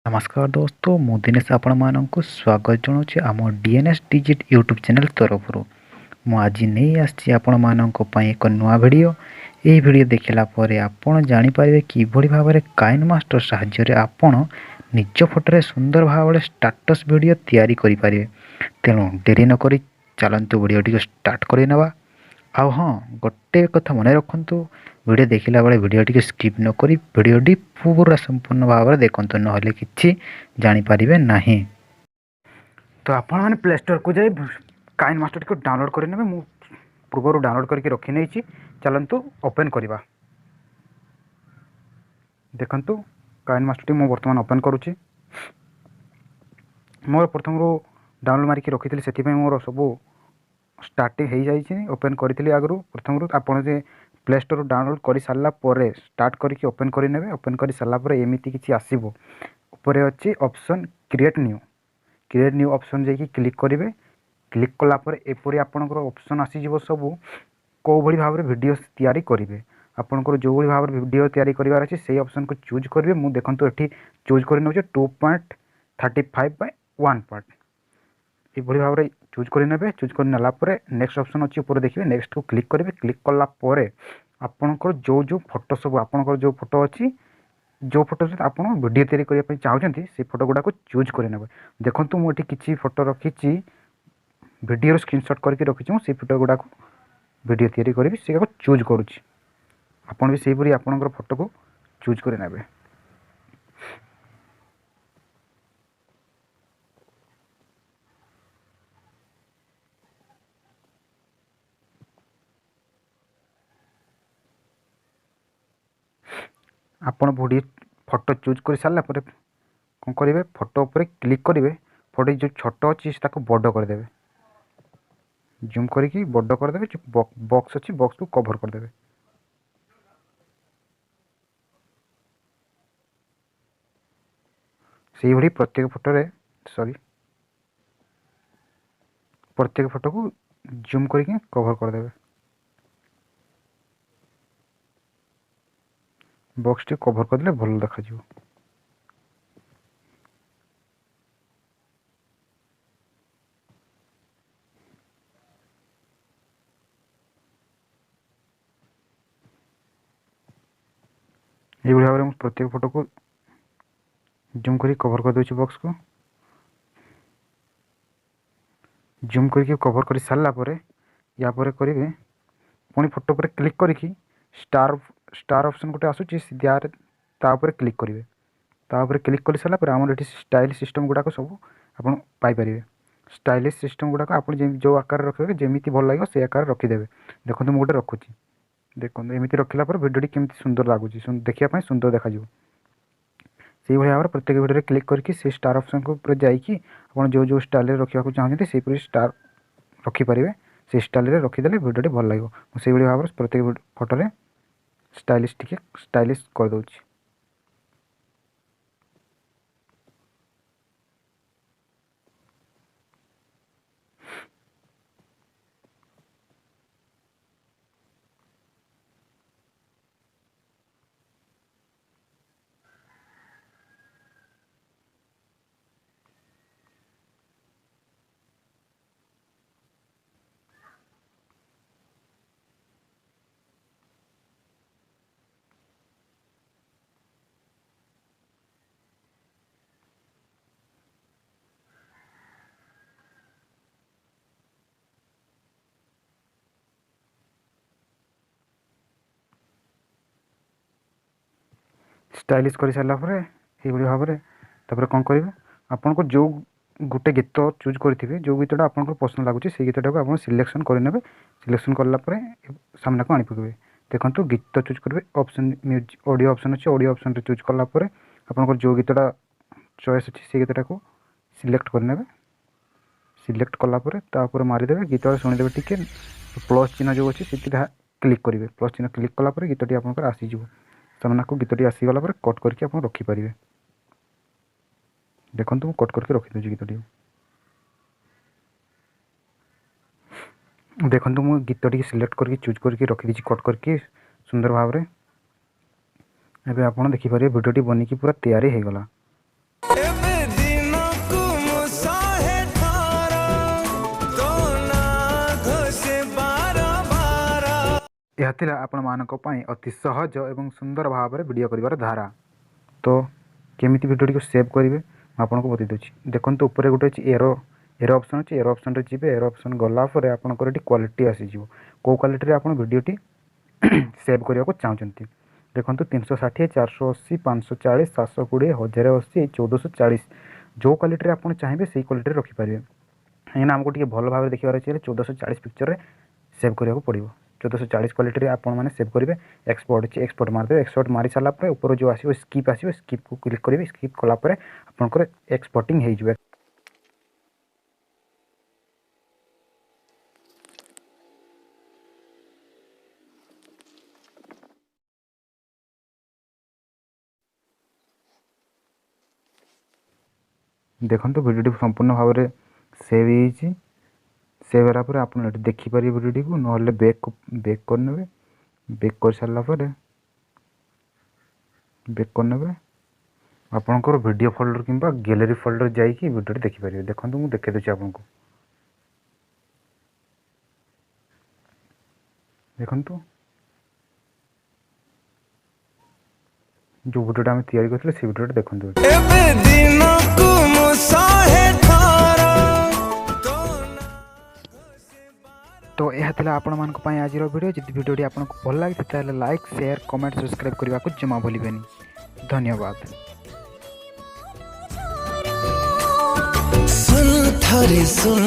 नमस्कार दोस्तों मु दिनेश आपण मानक स्वागत जनाऊँ आम डीएनएस डिजिट यूट्यूब चैनल तरफ मु आज नहीं आसी आपण मानक एक नुआ वीडियो। यही वीडियो देखला आपण जानीपारे किभली भाव में काइन मास्टर साहाय्य आपण निज फोटो सुंदर भाव में स्टाटस वीडियो तैयारी करें। तेणु डेरी नक चलतु वीडियो स्टार्ट करवा। आउ हाँ गोटे कथा मन रखु वीडियो देखला बेले वीडियो टी स्किप न करी वीडियो पूरा संपूर्ण भाव में देखते ना कि जानीपारे ना। तो आपण मैंने प्ले स्टोर को जाए काइन मास्टर को डाउनलोड कर मु पूर्व डाउनलोड करके रखी नहीं। चलतु ओपन करवा। देखु काइन मास्टर मु बर्तमान ओपन करुच्ची। मोर प्रथम डाउनलोड मारिकी रखी से मोर सब स्टार्टिंग हो जाए। ओपन करी आगु प्रथम आपड़ जे प्ले स्टोर डाउनलोड कर सारापर स्टार्ट करके ओपन करेंगे। ओपन कर सारापर एमती किसी आसो ऊपर अच्छी ऑप्शन क्रिएट न्यू ऑप्शन जाकि क्लिक करेंगे। क्लिक कलापर एपरी आपंकर ऑप्शन आसीज सब कौ भाई भाव में वीडियो तैयारी करेंगे। आपंकर जो भाई भाव में वीडियो तैयारी करार अच्छे से ऑप्शन को चूज करेंगे। मुझे देखो ये चूज कर 2.35 बाय 1 पार्ट ये भाव में चूज करेंगे। चूज कर नालापर नेक्स्ट ऑप्शन अच्छी ऊपर देखिए नेक्स्ट को क्लिक करेंगे। क्लिक कलापर आपंकर जो फोटो सब आपंकर जो फोटो अच्छी जो फोटो आप वीडियो तैयारी करने चाहते से फोटो गुड़ाक चूज करेंगे। देखो मुझे किसी फोटो रखी वीडियो स्क्रीनशॉट करके रखी से फोटो गुड़ाक वीडियो तैयारी करी से चूज करुच्ची। आपड़ भी से आपंकर फोटो को चूज करेंगे। आपण वीडियो फोटो चूज कर सारापर कौन करेंगे फोटो उपर क्लिक करेंगे। फोटो जो छोट अच्छी बड़ करदे जूम करके बड़ करदे। जो बॉक्स अच्छी बॉक्स को कवर करदे। से भाई प्रत्येक फोटो प्रत्येक फोटो को जूम करके कवर करदे। बॉक्स टी कवर करदे भल देखा। ये भाव में प्रत्येक फोटो को जूम करके कवर कर दूसरी बॉक्स को जूम करके कवर कर सारापर या करेंगे पुणी फोटो पर क्लिक करके स्टार ऑप्शन गोटे आसूँ तापर क्लिक करेंगे। तापर क्लिक कर सारापर आम ये स्टाइल सिस्टम गुड़ाक सब आपरे। स्टाइलिश सिस्टम गुड़ाक आप जो आकार रखेंगे जमी भल लगे से आकार रखीदे। देखो मुझे गोटे रखुच्छी देखो एमती रखला भिडियो केमती सुंदर लगुच देखा सुंदर देखा। से भाव में प्रत्येक वीडियो क्लिक करके से स्टार ऑप्शन को जाकि आप जो स्टाइल रखा चाहते से स्टार रखिपारे। से स्टाइल रखीदे वीडियो भल लगे। से भाव में प्रत्येक फोटो स्टाइलिश टी स्टाइलिश कर दूची। स्टाइलिश कर सारापर ये भाव में तापर कौन करेंगे आपन को जो गोटे गीत चूज करेंगे जो गीतटा आपको पसंद लगुच से गीतटा को आप सिलेक्शन करेंगे। सिलेक्शन कलापर सामना को आनी पकड़े। देखो गीत चूज करेंगे ऑप्शन म्यूजिक ऑडियो ऑप्शन अच्छे ऑडियो ऑप्शन चूज कलापर आपंकर जो गीतटा चॉइस अच्छी से गीतटा को सिलेक्ट करेंगे। सिलेक्ट कलापर मारिदेवे गीत शुणिदेवे टी प्लस चिन्ह जो अच्छे से क्लिक करेंगे। प्लस चिन्ह क्लिक कलापर गीतटी आपंकर आसीज सामना को गीतटी आसीगला कट करके आप रखिपारे। देखो मुझे कट करके रखीदे गीतटी। देखो मुझे गीतटी सिलेक्ट करके चूज करके रखीदी कट करके सुंदर भाव में। एवं आप देखिपारे वीडियोटी बनिकी पूरा तैयारी हो गला। यह थिला आपण मानक पई अति सहज एवं सुंदर भाव में वीडियो करिवार धारा। तो केमिति वीडियो को सेव करेंगे आपको बता दूँ। देखो ऊपर गोटे अच्छी एरो एरो ऑप्शन अच्छी एरो ऑप्शन जी एरो ऑप्शन गलापर आपंकर क्वालिटी आसीज कौ क्वालिटी आप वीडियोटी सेव करने को चाहते। देखो 360 480 540 720 1080 1440 जो क्वालिटी आप चाहिए से क्वालिटी रखिपारे। कहीं आमको टे भल भाव देखिए अच्छे 1440 पिक्चर सेव करने पड़ो। 1440 क्वालिटी आप सेव करेंगे। एक्सपोर्ट अच्छे एक्सपोर्ट मारदे। एक्सपोर्ट मारी सारापर ऊपर जो आसो स्किप आसो स्किप को क्लिक करेंगे। स्किप कलापर आपंकर एक्सपोर्टिंग हो। देखो वीडियो संपूर्ण भाव में सेव हो। सेव होगापर आप देखिपारे वीडियो को ना बैक करने। बैक कर सारापर बैक करने आपंकर वीडियो फोल्डर किंबा गैलरी फोल्डर जाइए वीडियो देखिपारे। देखो मुझे देखे दूसरी आपको। देखो जो वीडियो आम तैयारी करते से वीडियो देखते। तो यह था आपण मानक पई आज वीडियो। जब वीडियो आपको भल लगी ताले लाइक शेयर कमेंट सब्सक्राइब करने को जमा भूलें। धन्यवाद। सुन थारे सुन